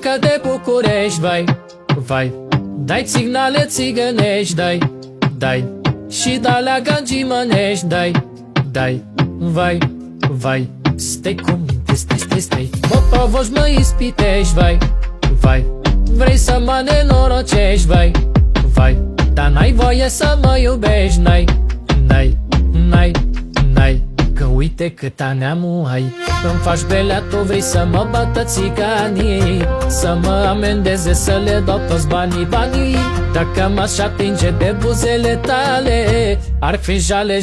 încă de București, vai, vai. Dai signale țigănești, dai și de-alea gangimănești, dai, vai, vai. Stai cu minte, stai. Mă provoci, mă ispitești, vai. Vrei să mă nenorocești, vai. Dar n-ai voie să mă iubești, n-ai. Că uite cât neamul ai. Îmi faci belea, tu vrei să mă bată țiganii, să mă amendeze, să le dau toți banii. Dacă m-aș atinge de buzele tale, ar fi jale.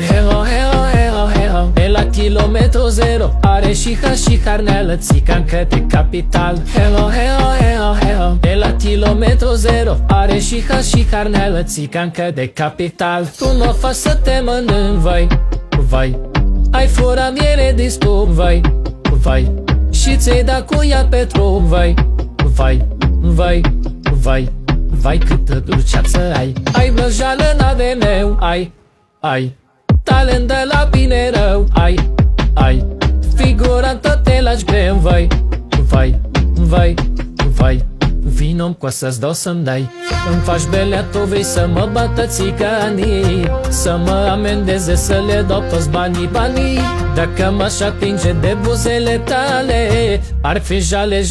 Heo, pe la kilometru zero are și harneală, țigancă de capital. Heo, pe la kilometru zero are și harneală, țigancă de capital. Tu n-o faci să te mănânc, vai. Ai fura miere din stup, vai. Și ți-ai dat cu ea pe trup, vai. Vai câtă dulceață ai. Ai blăjală în ADN-ul, ai talent de la bine rău, ai figurantă, te lași greu, vai. Vino-mi cu să-ți dau să-mi dai. Îmi faci belea, tu vrei să mă bată țiganii, să mă amendeze, să le dau toți banii. Dacă m-aș atinge de buzele tale, ar fi jale.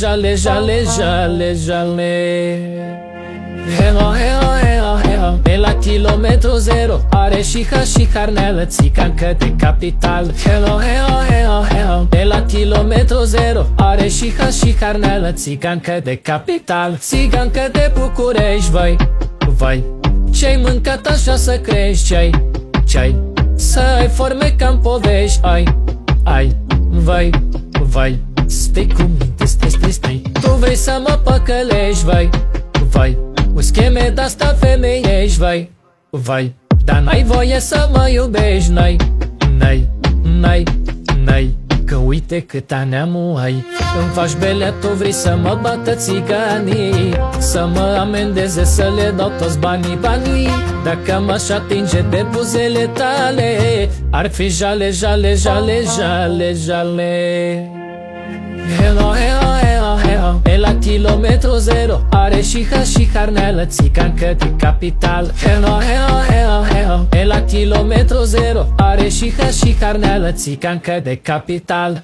Heo, pe la kilometru zero are și harneală, țigancă de capital. Heo, pe la kilometru zero are și harneală, țigancă de capital. Țigancă de București, vai. Ce-ai mâncat așa să crești, ce-ai să ai forme ca-n povești, ai, vai. Stai cu minte, stai. Tu vrei să mă păcălești, vai. Cu scheme de-asta femeiești, vai. Dar n-ai voie să mă iubești, n-ai. Că uite cât neamul ai. Îmi faci belea, tu vrei să mă bată țiganii, să mă amendeze, să le dau toți banii. Dacă m-aș atinge de buzele tale, ar fi jale. Heo, pe la kilometru zero are și harneală, țigancă de capital. Heo, pe la kilometru zero are și harneală, țigancă de capital.